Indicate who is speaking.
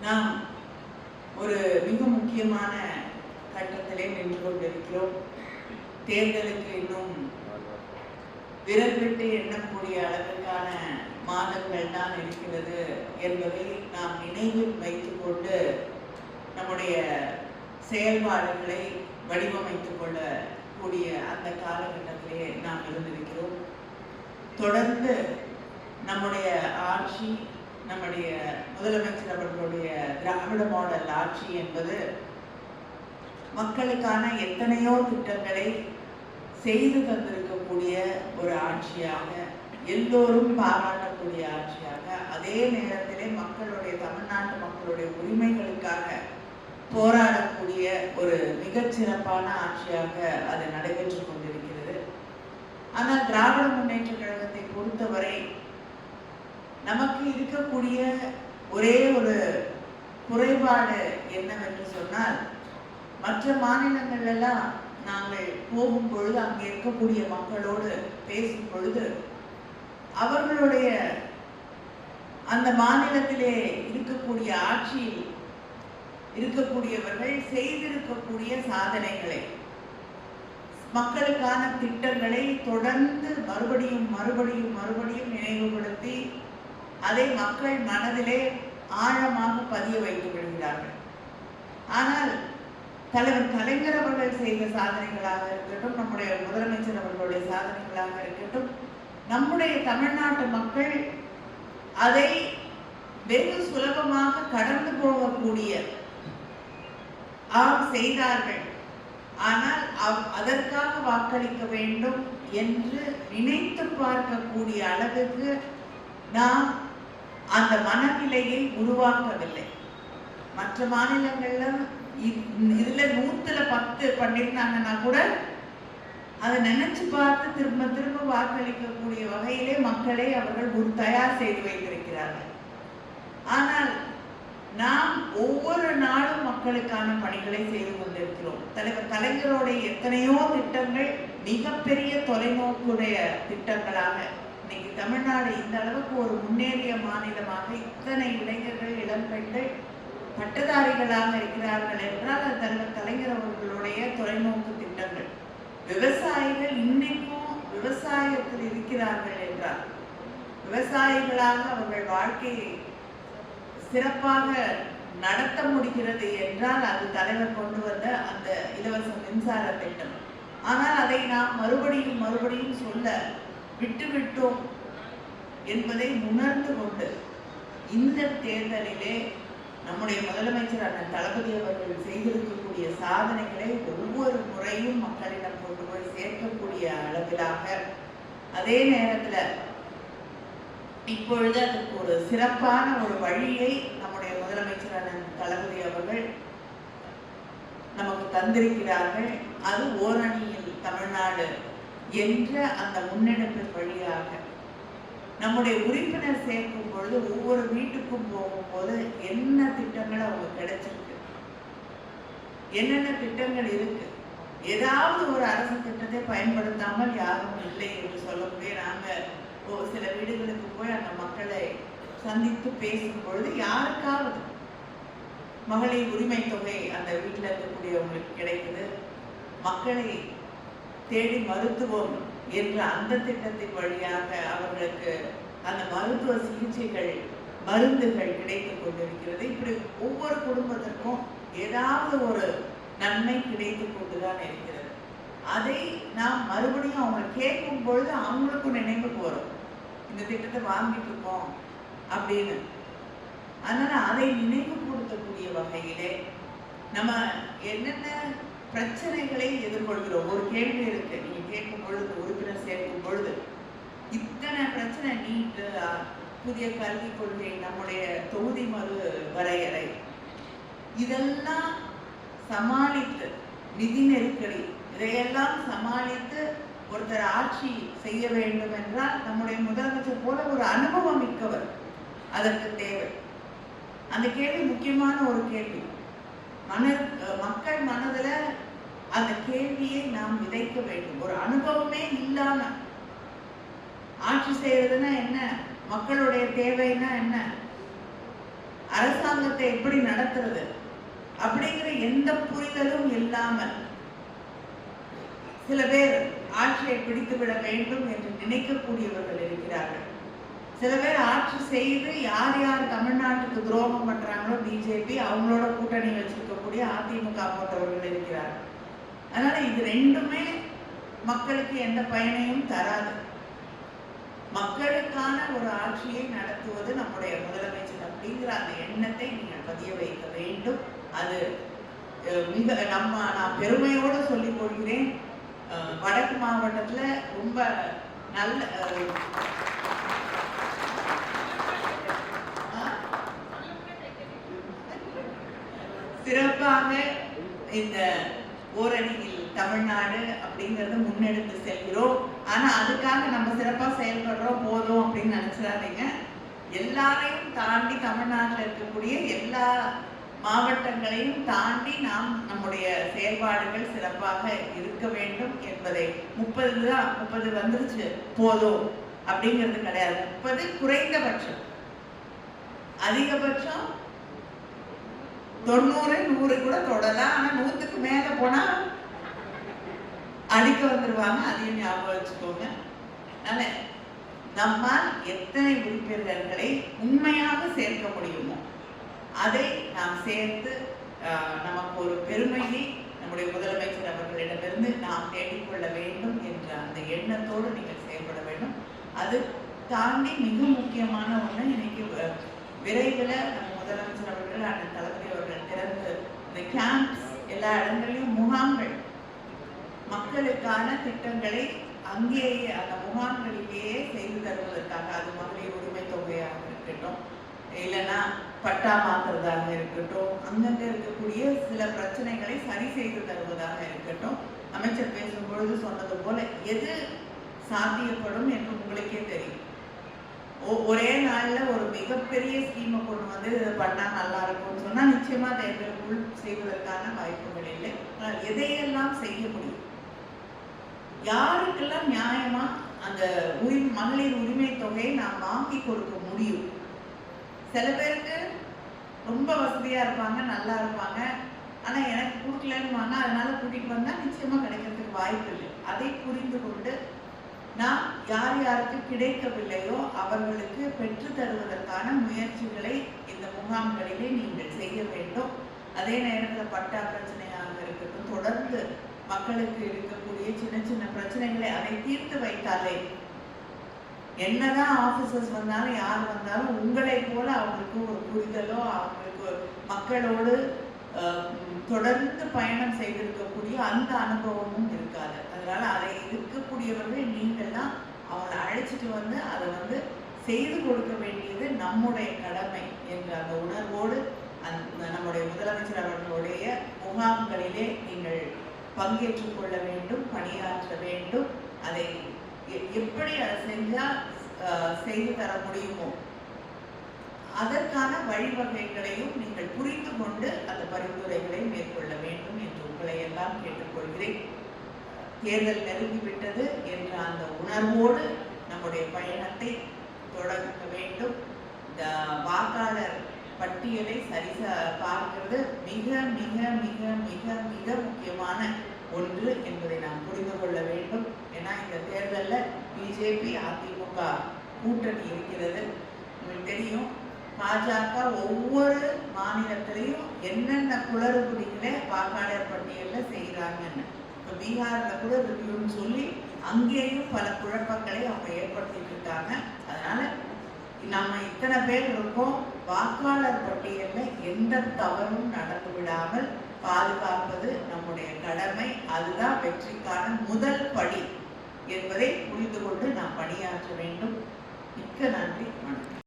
Speaker 1: நாம் ஒரு மிக முக்கியமான கட்டத்திலே நின்று கொண்டிருக்கிறோம். தேர்தலுக்கு இன்னும் விரல் விட்டு எண்ணக்கூடிய அளவிற்கான மாதங்கள் தான் இருக்கிறது என்பதை நாம் நினைவில் வைத்துக் கொண்டு நம்முடைய செயல்பாடுகளை வடிவமைத்துக் கொள்ளக்கூடிய அந்த காலகட்டத்திலே நாம் இருந்திருக்கிறோம். தொடர்ந்து நம்முடைய ஆட்சி, நம்முடைய முதலமைச்சர் அவர்களுடைய திராவிட மாடல் ஆட்சி என்பது மக்களுக்கான எத்தனையோ திட்டங்களை செய்து தந்திருக்கக்கூடிய ஒரு ஆட்சியாக, எல்லோரும் பாராட்டக்கூடிய ஆட்சியாக, அதே நேரத்திலே தமிழ்நாட்டு மக்களுடைய உரிமைகளுக்காக போராடக்கூடிய ஒரு மிகச்சிறப்பான ஆட்சியாக அது நடைபெற்றுக் கொண்டிருக்கிறது. ஆனால் திராவிட முன்னேற்ற கழகத்தை பொறுத்தவரை நமக்கு இருக்கக்கூடிய ஒரே ஒரு குறைபாடு என்னவென்று சொன்னால், மற்ற மாநிலங்கள் எல்லாம் நாங்கள் போகும் பொழுது அங்கே இருக்கக்கூடிய மக்களோடு பேசும் பொழுது அவர்களுடைய அந்த மாநிலத்திலே இருக்கக்கூடிய ஆட்சியில் இருக்கக்கூடியவர்கள் செய்திருக்கக்கூடிய சாதனைகளை, மக்களுக்கான திட்டங்களை தொடர்ந்து மறுபடியும் மறுபடியும் மறுபடியும் நினைவுபடுத்தி அதை மக்கள் மனதிலே ஆழமாக பதிய வைத்து விடுகிறார்கள். ஆனால் தலைவர் கலைஞர் அவர்கள் செய்த சாதனைகளாக இருக்கட்டும், நம்முடைய முதலமைச்சர் அவர்களுடைய சாதனைகளாக இருக்கட்டும், நம்முடைய தமிழ்நாட்டு மக்கள் அதை வெகு சுலபமாக கடந்து போகக்கூடிய செய்தார்கள். ஆனால் அதற்காக வாக்களிக்க வேண்டும் என்று நினைத்து பார்க்கக்கூடிய அளவுக்கு நாம் அந்த மனநிலையை உருவாக்கவில்லை. மற்ற மாநிலங்கள்ல இதுல 100ல் 10 பண்ணிருந்தாங்கன்னா கூட அதை நினைச்சு பார்த்து திரும்ப திரும்ப வாக்களிக்கக்கூடிய வகையிலே மக்களை அவர்கள் தயார் செய்து வைத்திருக்கிறார்கள். ஆனால் நாம் ஒவ்வொரு நாளும் மக்களுக்கான பணிகளை செய்து கொண்டிருக்கிறோம். தலைவர் கலைஞருடைய எத்தனையோ திட்டங்கள் மிகப்பெரிய தொலைநோக்குடைய திட்டங்களாக இன்னைக்கு தமிழ்நாடு இந்த அளவுக்கு ஒரு முன்னேறிய மாநிலமாக இத்தனை இளைஞர்கள், இளம் பெண்கள் பட்டதாரிகளாக இருக்கிறார்கள் என்றால் அது தலைவர் கலைஞர் அவர்களுடைய தொலைநோக்கு திட்டங்கள். விவசாயிகள் இன்னைக்கும் விவசாயத்தில் இருக்கிறார்கள் என்றால், விவசாயிகளாக அவர்கள் வாழ்க்கையை சிறப்பாக நடத்த முடிகிறது என்றால் அது தலைவர் கொண்டு வந்த அந்த இலவச மின்சார திட்டம். ஆனால் அதை நாம் மறுபடியும் மறுபடியும் சொல்ல விட்டுவிட்டோம் என்பதை உணர்ந்து கொண்டு இந்த தேர்தலிலே நம்முடைய முதலமைச்சர் அண்ணன் தளபதி அவர்கள் செய்திருக்கக்கூடிய சாதனைகளை ஒவ்வொரு முறையும் மக்களிடம் கொண்டு போய் சேர்க்கக்கூடிய அளவிலாக, அதே நேரத்தில் இப்பொழுது அதுக்கு ஒரு சிறப்பான ஒரு வழியை நம்முடைய முதலமைச்சர் அண்ணன் தளபதி அவர்கள் நமக்கு தந்திருக்கிறார்கள். அது ஓரணியில் தமிழ்நாடு என்ற அந்த முன்னெடுப்பின் வழியாக நம்முடைய உறுப்பினர் சேர்க்கும் பொழுது ஒவ்வொரு வீட்டுக்கும் போகும்போது என்ன திட்டங்கள் அவங்க கிடைச்சிருக்கு, என்னென்ன திட்டங்கள் இருக்கு, ஏதாவது ஒரு அரசு திட்டத்தை பயன்படுத்தாமல் யாரும் இல்லை என்று சொல்லக்கூடிய நாங்க சில வீடுகளுக்கு போய் அந்த மக்களை சந்தித்து பேசும் பொழுது யாருக்காவது மகளிர் உரிமை தொகை அந்த வீட்டில் இருக்கக்கூடியவங்களுக்கு கிடைக்குது, மக்களை தேடி மருத்துவம் என்ற அந்த திட்டத்தின் வழியாக அவர்களுக்கு அந்த மருத்துவ சிகிச்சைகள், மருந்துகள் கிடைத்துக் கொண்டிருக்கிறது. இப்படி ஒவ்வொரு குடும்பத்திற்கும் ஏதாவது ஒரு நன்மை கிடைத்துக் கொண்டுதான் இருக்கிறது. அதை நாம் மறுபடியும் அவங்க கேட்கும் பொழுது அவங்களுக்கும் நினைவுக்கு வரும், இந்த திட்டத்தை வாங்கிட்டு இருக்கோம் அப்படின்னு. அதனால அதை நினைவுபடுத்தக்கூடிய வகையிலே நம்ம என்னென்ன பிரச்சனைகளை எதிர்கொள்கிறோம். ஒரு கேள்வி இருக்கு, நீங்க கேட்கும் பொழுது, உறுப்பினர் சேர்க்கும் பொழுது இத்தனை பிரச்சனை, நீட்டு, புதிய கல்விக் கொள்கை, நம்முடைய தொகுதி மறு வரையறை, இதெல்லாம் சமாளித்து, நிதி நெருக்கடி, இதையெல்லாம் சமாளித்து ஒருத்தர் ஆட்சி செய்ய வேண்டும் என்றால் நம்முடைய முதலமைச்சர் போல ஒரு அனுபவம் மிக்கவர் அதற்கு தேவை. அந்த கேள்வி முக்கியமான ஒரு கேள்வி. மக்கள் மனதுல அந்த கேள்வியை நாம் விதைக்க வேண்டும். ஒரு அனுபவமே இல்லாம ஆட்சி செய்யறதுன்னா என்ன, மக்களுடைய தேவைன்னா என்ன, அரசாங்கத்தை எப்படி நடத்துறது அப்படிங்கிற எந்த புரிதலும் இல்லாமல் சில பேர் ஆட்சியை பிடித்துவிட வேண்டும் என்று நினைக்கக்கூடியவர்கள் இருக்கிறார்கள். சில பேர் ஆட்சி செய்து யார் யார் தமிழ்நாட்டுக்கு துரோகம் பண்றாங்களோ பிஜேபி, அவங்களோட கூட்டணி வச்சிருக்கக்கூடிய அதிமுக போன்றவர்கள் இருக்கிறார்கள். அதனால இது ரெண்டுமே மக்களுக்கு எந்த பயனையும் தராது. மக்களுக்கான ஒரு ஆட்சியை நடத்துவது நம்முடைய முதலமைச்சர் அப்படிங்கிற அந்த எண்ணத்தை நீங்கள் பதிய வைக்க வேண்டும். அது மிக நான் பெருமையோடு சொல்லிக் கொள்கிறேன். வடக்கு மாவட்டத்துல ரொம்ப நல்ல சிறப்பாக இந்த ஓரணியில் தமிழ்நாடு அப்படிங்கறத முன்னெடுத்து செல்கிறோம். ஆனா அதுக்காக நம்ம சிறப்பா செயல்படுறோம் போதும் அப்படின்னு நினைச்சிடாதீங்க. எல்லாரையும் தாண்டி தமிழ்நாட்டில் இருக்கக்கூடிய எல்லா மாவட்டங்களையும் தாண்டி நாம் நம்முடைய செயல்பாடுகள் சிறப்பாக இருக்க வேண்டும் என்பதை 30 வந்துருச்சு போதும் அப்படிங்கிறது கிடையாது. 30 குறைந்தபட்சம், அதிகபட்சம் 90 100 கூட தொடலாம். ஆனா 100க்கு மேல போனா அடிக்க வந்துருவாங்க. அதையும் ஞாபகம் வச்சுக்கோங்க. அதனால நம்மால் எத்தனை உறுப்பினர்களை உண்மையாக சேர்க்க முடியுமோ அதை நாம் சேர்த்து நமக்கு ஒரு பெருமையை நம்முடைய முதலமைச்சர் அவர்களிடமிருந்து நாம் தேடிக்கொள்ள வேண்டும் என்ற அந்த எண்ணத்தோடு நீங்கள் செயல்பட வேண்டும். அது தாண்டி மிக முக்கியமான ஒண்ணு, இன்னைக்கு விரைவில் நம்ம முதலமைச்சர் அவர்கள் அண்ணன் தளபதி அவர்கள் திறந்து இந்த கேம்ப்ஸ், எல்லா இடங்களிலும் முகாம்கள், மக்களுக்கான திட்டங்களை அங்கேயே அந்த முகாம்களிலேயே செய்து தருவதற்காக, அது மகளிர் உரிமை தொகையாக இருக்கட்டும், இல்லைன்னா பட்டா மாற்றுறதாக இருக்கட்டும், அங்கங்க இருக்கக்கூடிய சில பிரச்சனைகளை சரி செய்து தருவதாக இருக்கட்டும். அமைச்சர் பேசும்பொழுது சொன்னது போல எது சாத்தியப்படும் என்று உங்களுக்கே தெரியும். ஒரே நாள்ல ஒரு மிகப்பெரிய ஸ்கீமை கொண்டு வந்து பண்ணா நல்லா இருக்கும்னு சொன்னா நிச்சயமா தேர்தலுக்குள் செய்வதற்கான வாய்ப்புகள் இல்லை. எதையெல்லாம் செய்ய முடியும், யாருக்கெல்லாம் நியாயமா அந்த மகளிர் உரிமை தொகையை நாம் வாங்கி கொடுக்க முடியும். சில பேருக்கு ரொம்ப வசதியா இருப்பாங்க, நல்லா இருப்பாங்க, ஆனா எனக்கு கொடுக்கலன்னு அதனால கூட்டிட்டு வந்தா நிச்சயமா கிடைக்கிறதுக்கு வாய்ப்பு இல்லை. அதை புரிந்து கொண்டு நாம் யார் யாருக்கு கிடைக்கவில்லையோ அவர்களுக்கு பெற்று தருவதற்கான முயற்சிகளை இந்த முகாம்களிலே நீங்கள் செய்ய வேண்டும். அதே நேரத்தில் பட்டா பிரச்சனையாக இருக்கட்டும், தொடர்ந்து மக்களுக்கு இருக்கக்கூடிய சின்ன சின்ன பிரச்சனைகளை அதை தீர்த்து வைத்தாலே, என்னதான் ஆபீசர்ஸ் வந்தாலும் யார் வந்தாலும் உங்களை போல அவங்களுக்கு ஒரு புரிதலோ, அவங்களுக்கு மக்களோடு தொடர்ந்து பயணம் செய்திருக்கக்கூடிய அந்த அனுபவமும் இருக்காது. அதனால அதை இருக்கக்கூடியவர்கள் நீங்கள் தான் அவங்களை அழைச்சிட்டு வந்து அதை வந்து செய்து கொடுக்க வேண்டியது நம்முடைய கடமை என்ற அந்த உணர்வோடு நம்முடைய முதலமைச்சர் அவர்களுடைய முகாம்களிலே நீங்கள் பங்கேற்றுக் கொள்ள வேண்டும், பணியாற்ற வேண்டும். அதை எப்படி அதை செஞ்சா செய்து தர முடியுமோ அதற்கான வழிவகைகளையும் நீங்கள் புரிந்து கொண்டு அந்த பரிந்துரைகளை மேற்கொள்ள வேண்டும் என்று உங்களை எல்லாம் கேட்டுக்கொள்கிறேன். தேர்தல் நெருங்கிவிட்டது என்ற அந்த உணர்வோடு நம்முடைய பயணத்தை தொடங்க வேண்டும். இந்த வாக்காளர் பட்டியலை சரி பார்க்கிறது மிக மிக மிக மிக மிக முக்கியமான ஒன்று என்பதை நாம் புரிந்து கொள்ள வேண்டும். ஏன்னா இந்த தேர்தலில் பிஜேபி அதிமுக கூட்டணி இருக்கிறது. உங்களுக்கு தெரியும், பாஜக ஒவ்வொரு மாநிலத்திலையும் என்னென்ன குளறுபடிகளை வாக்காளர் பட்டியலில் செய்கிறாங்கன்னு, இப்போ பீகாரில் கூட ரிவ்யூன்னு சொல்லி அங்கேயும் பல குழப்பங்களை அவங்க ஏற்படுத்திட்டு இருக்காங்க. அதனால நம்ம இத்தனை பேர் இருக்கோம், வாக்காளர் பட்டியலில் எந்த தவறும் நடந்து விடாமல் பாதுகாப்பது நம்முடைய கடமை. அதுதான் வெற்றிக்கான முதல் படி என்பதை புரிந்து கொண்டு நாம் பணியாற்ற வேண்டும். மிக்க நன்றி, வணக்கம்.